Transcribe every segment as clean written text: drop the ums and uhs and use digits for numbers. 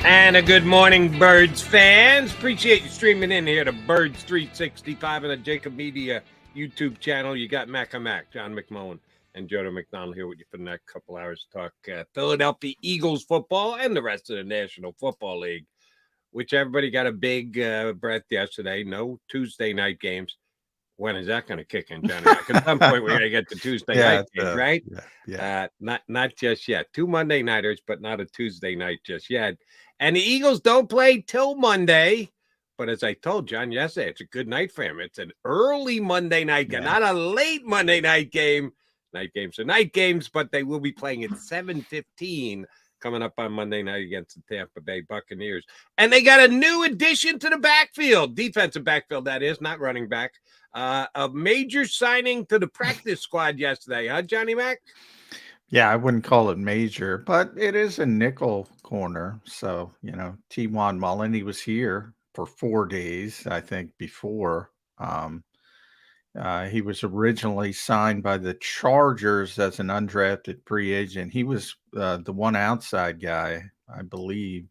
And a good morning, Birds fans. Appreciate you streaming in here to Birds 365 on the JAKIB Media YouTube channel. You got Mac, John McMullen, and Joe McDonald here with you for the next couple hours to talk Philadelphia Eagles football and the rest of the National Football League, which everybody got a big breath yesterday. No Tuesday night games. When is that going to kick in, Johnny? At some point, we're going to get the Tuesday night games, right? Not just yet. 2 Monday nighters, but not a Tuesday night just yet. And the Eagles don't play till Monday. But as I told John yesterday, it's a good night for him. It's an early Monday night game, not a late Monday night game. Night games are night games, but they will be playing at 7:15 coming up on Monday night against the Tampa Bay Buccaneers. And they got a new addition to the backfield, defensive backfield, that is, not running back. A major signing to the practice squad yesterday, huh, Johnny Mac? Yeah, I wouldn't call it major, but it is a nickel corner. So, Taiwan Mullen, he was here for 4 days, I think, before. He was originally signed by the Chargers as an undrafted free agent. He was the one outside guy, I believe.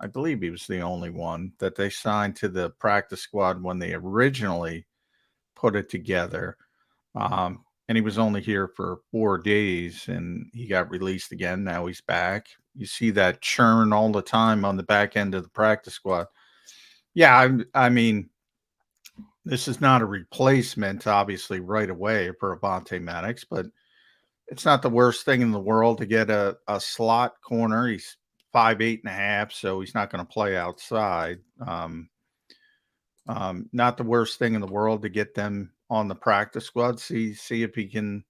I believe he was the only one that they signed to the practice squad when they originally put it together. And he was only here for 4 days and he got released again. Now he's back. You see that churn all the time on the back end of the practice squad. Yeah, I mean, this is not a replacement, obviously, right away for Avonte Maddox, but it's not the worst thing in the world to get a slot corner. He's 5'8.5", so he's not going to play outside. Not the worst thing in the world to get them on the practice squad, see if he can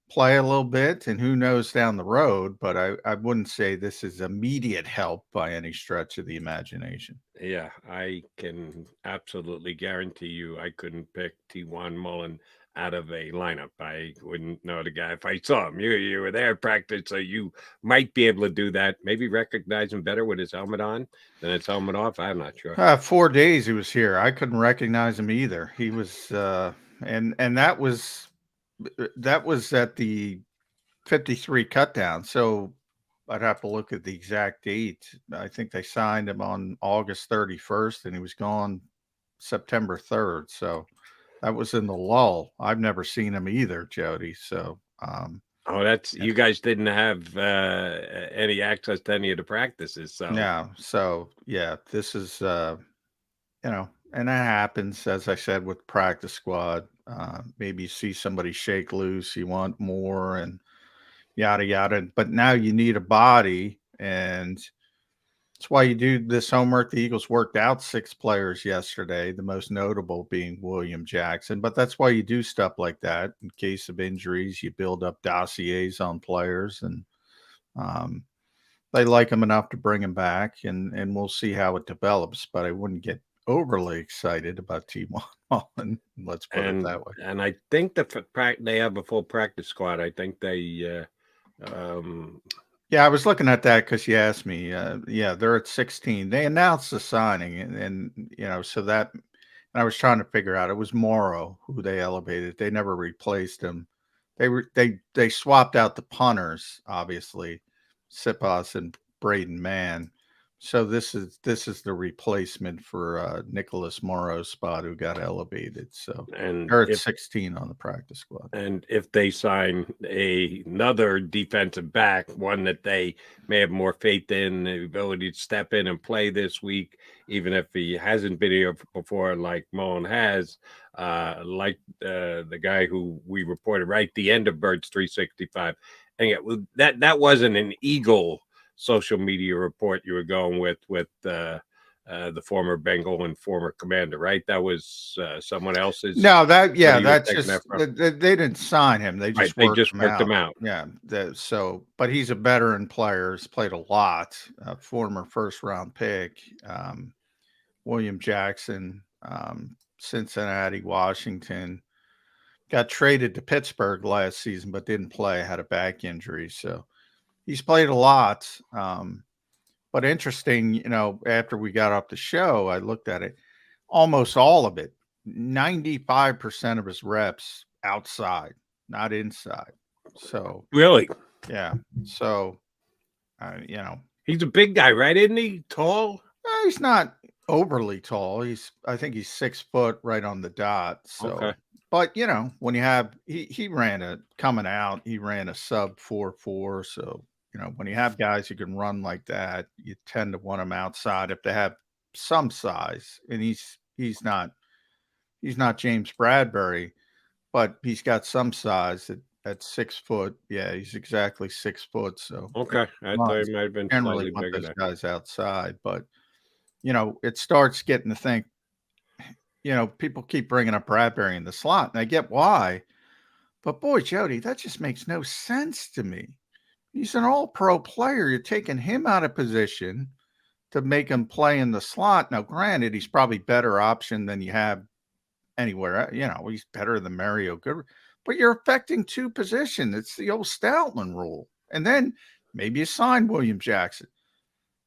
play a little bit, and who knows down the road, but I wouldn't say this is immediate help by any stretch of the imagination. Yeah, I can absolutely guarantee you I couldn't pick Taiwan Mullen out of a lineup. I wouldn't know the guy if I saw him. You were there at practice, so you might be able to do that. Maybe recognize him better with his helmet on than his helmet off. I'm not sure. 4 days he was here. I couldn't recognize him either. He was and that was at the 53 cut down. So I'd have to look at the exact date. I think they signed him on August 31st and he was gone September 3rd. So that was in the lull. I've never seen him either, Jody. So you guys didn't have any access to any of the practices. So this is and that happens, as I said, with practice squad. Maybe you see somebody shake loose, you want more, and yada yada. But now you need a body, and that's why you do this homework. The Eagles worked out 6 players yesterday, the most notable being William Jackson. But that's why you do stuff like that. In case of injuries, you build up dossiers on players, and they like them enough to bring them back, and we'll see how it develops. But I wouldn't get overly excited about Taiwan Mullen. Let's put it that way. And I think they have a full practice squad. I think they I was looking at that because you asked me. They're at 16. They announced the signing, and so that, and I was trying to figure out, it was Morrow who they elevated. They never replaced him. They swapped out the punters, obviously, Sipas and Braden Mann. So this is the replacement for Nicholas Morrow's spot, who got elevated. So they're at 16 on the practice squad. And if they sign another defensive back, one that they may have more faith in, the ability to step in and play this week, even if he hasn't been here before, like Mullen has, like the guy who we reported right at the end of Birds 365. And that wasn't an Eagle social media report you were going with the former Bengal and former commander, right? That was someone else's. No, that's just they didn't sign him. They just worked him out. Yeah. But he's a veteran player. He's played a lot. Former first-round pick, William Jackson, Cincinnati, Washington. Got traded to Pittsburgh last season, but didn't play. Had a back injury, so he's played a lot. But interesting, after we got off the show, I looked at it. Almost all of it, 95% of his reps outside, not inside. So really, yeah. So, He's a big guy, right? Isn't he tall? He's not overly tall. I think he's 6 foot right on the dot. Okay. So, but when you have he ran coming out, he ran a sub 4.4. So, when you have guys who can run like that, you tend to want them outside if they have some size. And he's not James Bradbury, but he's got some size at 6 foot. Yeah, he's exactly 6 foot. So Okay. I thought he might have been generally slightly want bigger those there. guys outside, but it starts getting to think, people keep bringing up Bradbury in the slot, and I get why, but boy, Jody, that just makes no sense to me. He's an all-pro player. You're taking him out of position to make him play in the slot. Now, granted, he's probably better option than you have anywhere. He's better than Mario Goodrich, but you're affecting two positions. It's the old Stoutland rule. And then maybe you sign William Jackson.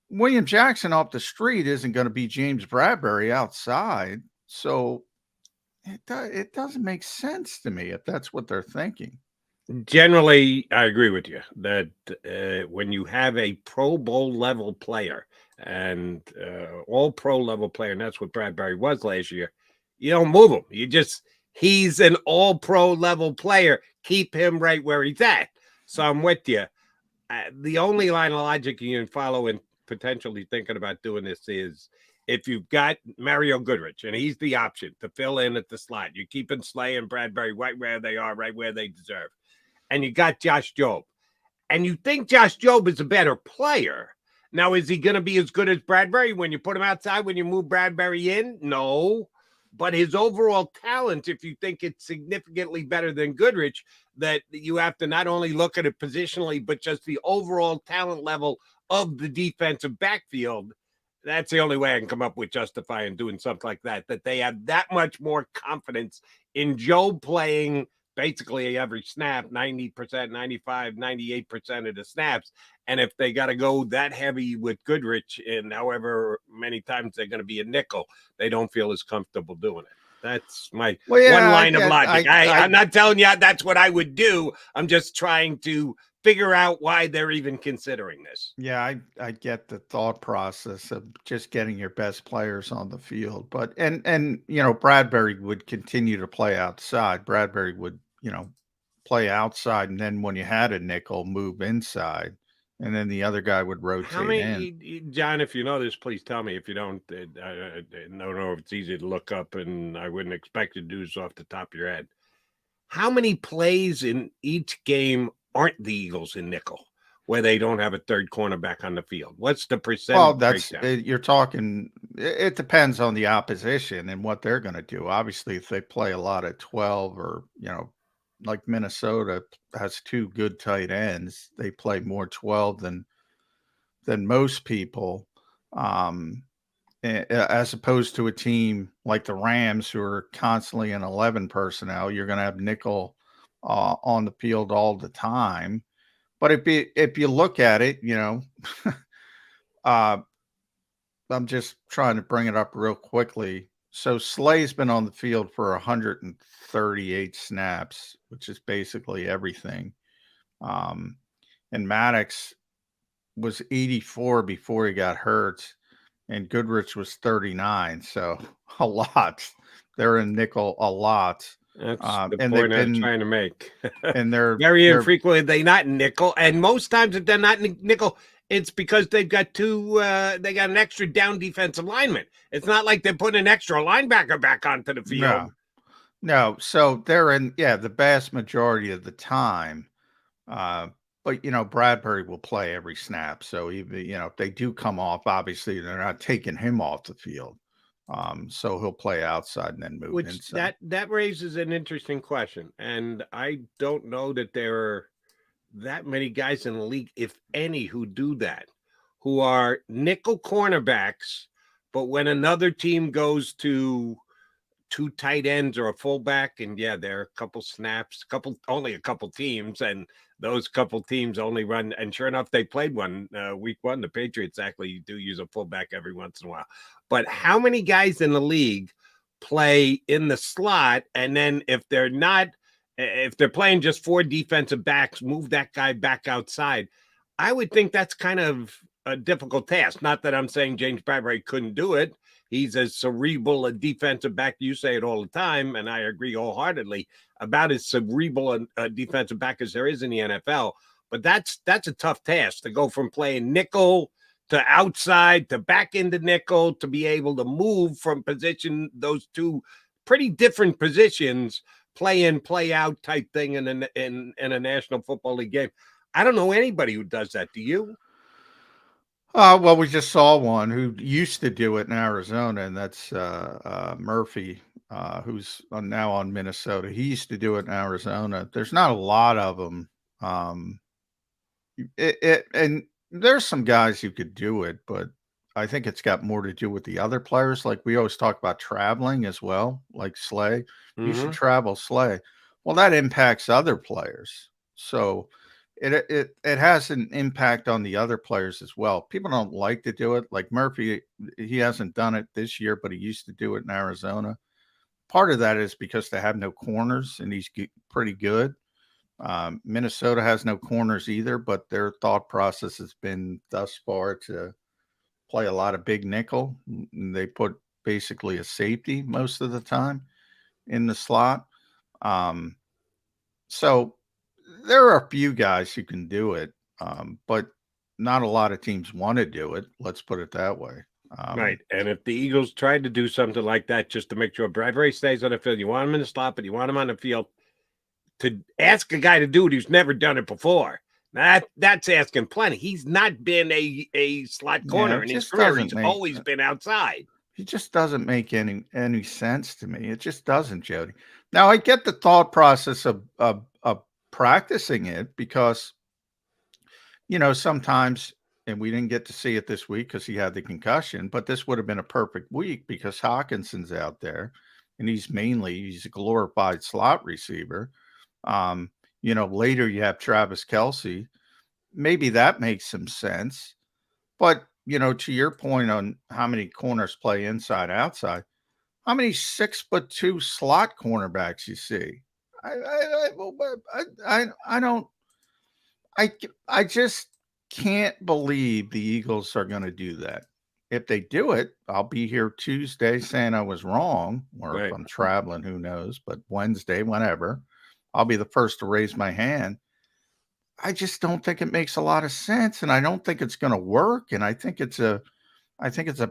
William Jackson off the street isn't going to be James Bradbury outside. So it doesn't make sense to me if that's what they're thinking. Generally, I agree with you that when you have a Pro Bowl level player and all pro level player, and that's what Bradbury was last year, you don't move him. He's an all pro level player. Keep him right where he's at. So I'm with you. The only line of logic you can follow in potentially thinking about doing this is if you've got Mario Goodrich and he's the option to fill in at the slot, you're keeping Slay and Bradbury right where they are, right where they deserve. And you got Josh Jobe. And you think Josh Jobe is a better player. Now, is he going to be as good as Bradbury when you put him outside, when you move Bradbury in? No. But his overall talent, if you think it's significantly better than Goodrich, that you have to not only look at it positionally, but just the overall talent level of the defensive backfield. That's the only way I can come up with justifying doing something like that, that they have that much more confidence in Jobe playing basically every snap, 90%, 95, 98% of the snaps. And if they got to go that heavy with Goodrich and however many times they're going to be a nickel, they don't feel as comfortable doing it. That's my one line of logic. I'm not telling you that's what I would do. I'm just trying to figure out why they're even considering this. Yeah, I get the thought process of just getting your best players on the field. But and Bradbury would continue to play outside. Bradbury would, play outside, and then when you had a nickel, move inside, and then the other guy would rotate How many, John, if you know this, please tell me. If you don't, I don't know if it's easy to look up, and I wouldn't expect you to do this off the top of your head. How many plays in each game aren't the Eagles in nickel, where they don't have a third cornerback on the field? What's the percentage? Well, that's you're talking. It depends on the opposition and what they're going to do. Obviously, if they play a lot of 12, or like Minnesota has two good tight ends, they play more 12 than most people. As opposed to a team like the Rams, who are constantly in 11 personnel, you're going to have nickel on the field all the time. But if you look at it, I'm just trying to bring it up real quickly. So Slay's been on the field for 138 snaps, which is basically everything. And Maddox was 84 before he got hurt, and Goodrich was 39. So a lot. They're in nickel a lot. That's the point I'm trying to make. And they're very infrequently they not nickel, and most times if they're not nickel, it's because they've got they got an extra down defensive lineman. It's not like they're putting an extra linebacker back onto the field. No. So they're in, the vast majority of the time. But Bradbury will play every snap. So even if they do come off, obviously they're not taking him off the field. So he'll play outside and then move inside. That raises an interesting question, and I don't know that there are that many guys in the league, if any, who do that, who are nickel cornerbacks, but when another team goes to two tight ends or a fullback, and there are a couple snaps, only a couple teams, and those couple teams only run, and sure enough, they played one week one. The Patriots actually do use a fullback every once in a while. But how many guys in the league play in the slot, and then if they're playing just four defensive backs, move that guy back outside? I would think that's kind of a difficult task. Not that I'm saying James Bradbury couldn't do it. He's as cerebral a defensive back. You say it all the time, and I agree wholeheartedly, about as cerebral a defensive back as there is in the NFL. But that's a tough task to go from playing nickel to outside to back into nickel, to be able to move from position, those two pretty different positions, play in, play out type thing in a National Football League game. I don't know anybody who does that. Do you? Well, we just saw one who used to do it in Arizona, and that's Murphy, who's now on Minnesota. He used to do it in Arizona. There's not a lot of them. And there's some guys who could do it, but I think it's got more to do with the other players. Like we always talk about traveling as well, like Slay. You should travel Slay. Well, that impacts other players. So it has an impact on the other players as well. People don't like to do it. Like Murphy, he hasn't done it this year, but he used to do it in Arizona. Part of that is because they have no corners, and he's pretty good. Minnesota has no corners either, but their thought process has been thus far to play a lot of big nickel. They put basically a safety most of the time in the slot. So there are a few guys who can do it, but not a lot of teams want to do it. Let's put it that way. Right. And if the Eagles tried to do something like that just to make sure Bradbury stays on the field, you want him in the slot, but you want him on the field, to ask a guy to do it who's never done it before, that's asking plenty. He's not been a slot corner in his career. He's always been outside. He just doesn't make any sense to me. It just doesn't, Jody. Now, I get the thought process of practicing it because, sometimes, and we didn't get to see it this week because he had the concussion, but this would have been a perfect week because Hawkinson's out there, and he's a glorified slot receiver. Later you have Travis Kelce. Maybe that makes some sense. But, to your point on how many corners play inside, outside, how many 6'2" slot cornerbacks you see? I just can't believe the Eagles are going to do that. If they do it, I'll be here Tuesday saying I was wrong, or if I'm traveling, who knows, but Wednesday, whenever, I'll be the first to raise my hand. I just don't think it makes a lot of sense, and I don't think it's going to work. And I think it's a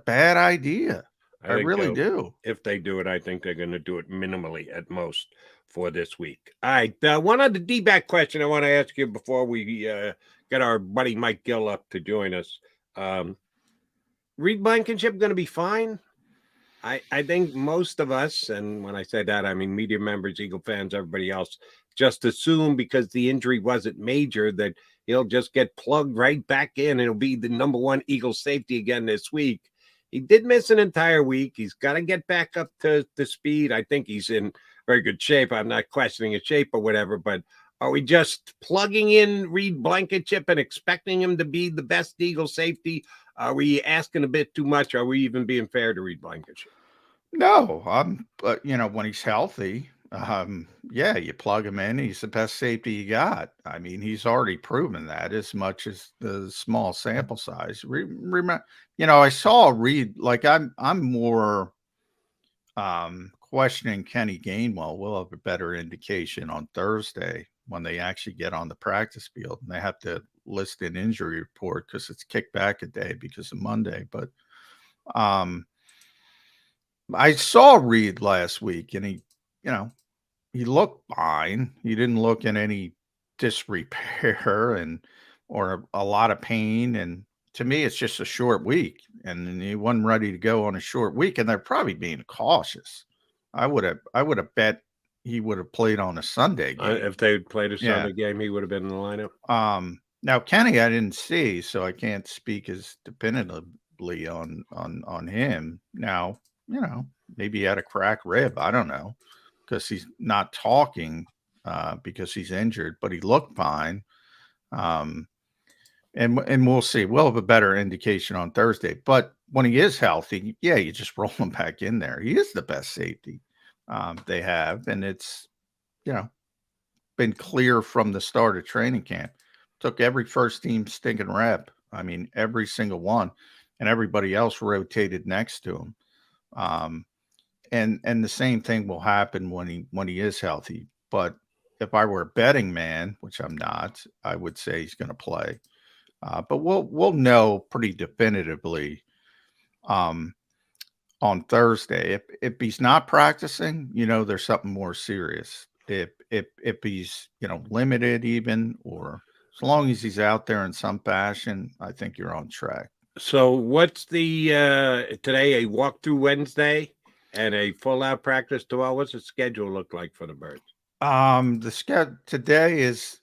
bad idea. I really do. If they do it, I think they're going to do it minimally at most for this week. All right. One other D-back question I want to ask you before we get our buddy Mike Gill up to join us. Reed Blankenship going to be fine? I think most of us, and when I say that, I mean media members, Eagle fans, everybody else, just assume because the injury wasn't major that he'll just get plugged right back in and he'll be the number one Eagle safety again this week. He did miss an entire week. He's got to get back up to speed. I think he's in very good shape. I'm not questioning his shape or whatever, but are we just plugging in Reed Blankenship and expecting him to be the best Eagle safety? Are we asking a bit too much? Are we even being fair to Reed Blankenship? No, but when he's healthy, you plug him in. He's the best safety you got. I mean, he's already proven that as much as the small sample size. Remember, I saw Reed. Like I'm more questioning Kenny Gainwell. We'll have a better indication on Thursday when they actually get on the practice field, and they have to list an injury report because it's kicked back a day because of Monday. But I saw Reed last week, and he looked fine. He didn't look in any disrepair or a lot of pain. And to me, it's just a short week, and he wasn't ready to go on a short week. And they're probably being cautious. I would have bet he would have played on a Sunday game. If they played a Sunday game, he would have been in the lineup. Now Kenny, I didn't see, so I can't speak as definitively on him. Now, maybe he had a cracked rib. I don't know, because he's not talking because he's injured, but he looked fine. And we'll see. We'll have a better indication on Thursday. But when he is healthy, you just roll him back in there. He is the best safety they have, and it's been clear from the start of training camp. Took every first team stinking rep I mean, every single one, and everybody else rotated next to him. And the same thing will happen when he is healthy. But if I were a betting man, which I'm not, I would say he's going to play. But we'll know pretty definitively on Thursday. If he's not practicing, there's something more serious. If he's limited even, or as long as he's out there in some fashion, I think you're on track. So what's the today a walkthrough Wednesday and a full out practice tomorrow? What's the schedule look like for the Birds? The schedule today is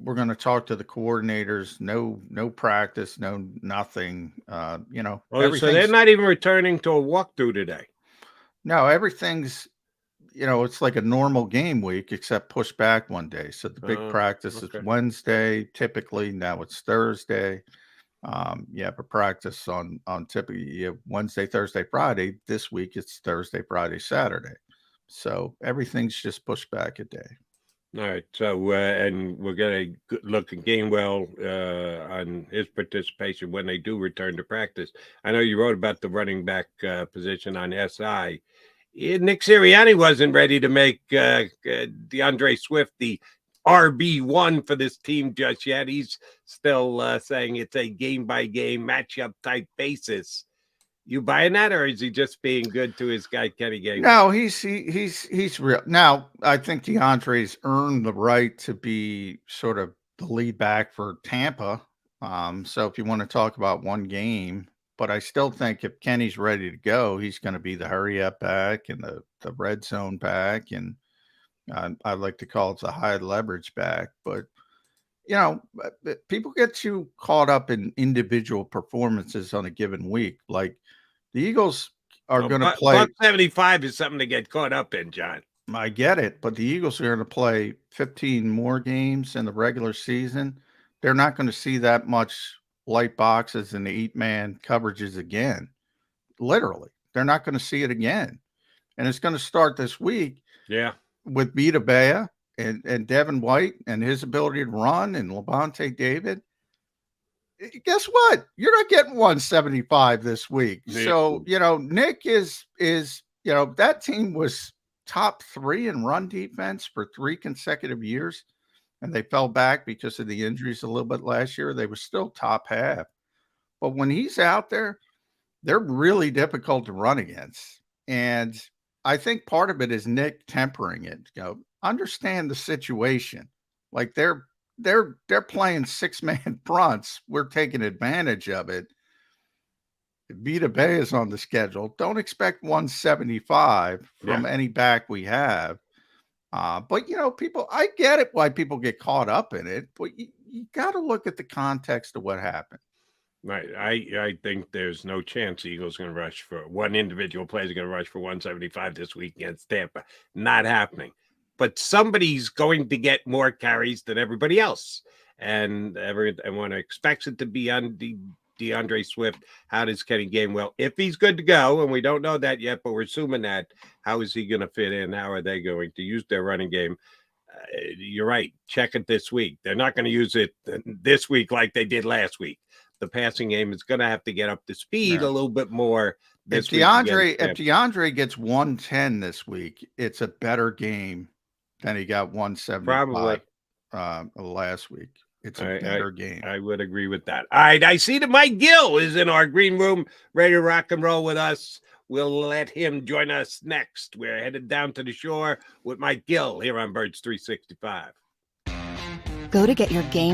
we're going to talk to the coordinators. No practice, nothing. So they're not even returning to a walkthrough today. No, everything's it's like a normal game week except pushed back one day. So the big practice is Wednesday. Typically now it's Thursday. You have a practice on typically Wednesday, Thursday, Friday. This week it's Thursday, Friday, Saturday. So everything's just pushed back a day. All right. So, and we're going to look at Gainwell on his participation when they do return to practice. I know you wrote about the running back position on SI. Nick Sirianni wasn't ready to make DeAndre Swift the RB1 for this team just yet. He's still saying it's a game-by-game matchup type basis. You buying that, or is he just being good to his guy Kenny Gainwell? No, he's real. Now, I think DeAndre's earned the right to be sort of the lead back for Tampa. So if you want to talk about one game, but I still think if Kenny's ready to go, he's going to be the hurry up back and the red zone back, and I like to call it the high leverage back. But people get too caught up in individual performances on a given week. Like the Eagles are going to play. 75 is something to get caught up in, John. I get it, but the Eagles are going to play 15 more games in the regular season. They're not going to see that much light boxes and the 8-man coverages again. Literally, they're not going to see it again. And it's going to start this week. Yeah. With Vita Bea and Devin White and his ability to run and Levante David. Guess what? You're not getting 175 this week. Nick. So, Nick is that team was top 3 in run defense for 3 consecutive years. And they fell back because of the injuries a little bit last year. They were still top half. But when he's out there, they're really difficult to run against. And I think part of it is Nick tempering it. Understand the situation. Like they're playing 6-man fronts. We're taking advantage of it. Vita Bea is on the schedule. Don't expect 175 from any back we have. But people, I get it why people get caught up in it, but you got to look at the context of what happened. Right. I think there's no chance the Eagles are going to rush for one individual player is going to rush for 175 this week against Tampa. Not happening. But somebody's going to get more carries than everybody else. And everyone expects it to be on DeAndre Swift. How does Kenny Gainwell, if he's good to go, and we don't know that yet, but we're assuming that, how is he going to fit in? How are they going to use their running game? You're right. Check it this week. They're not going to use it this week like they did last week. The passing game is going to have to get up to speed a little bit more. If DeAndre gets 110 this week, it's a better game than he got 175 last week. It's a better game. I would agree with that. All right. I see that Mike Gill is in our green room, ready to rock and roll with us. We'll let him join us next. We're headed down to the shore with Mike Gill here on Birds 365. Go to get your game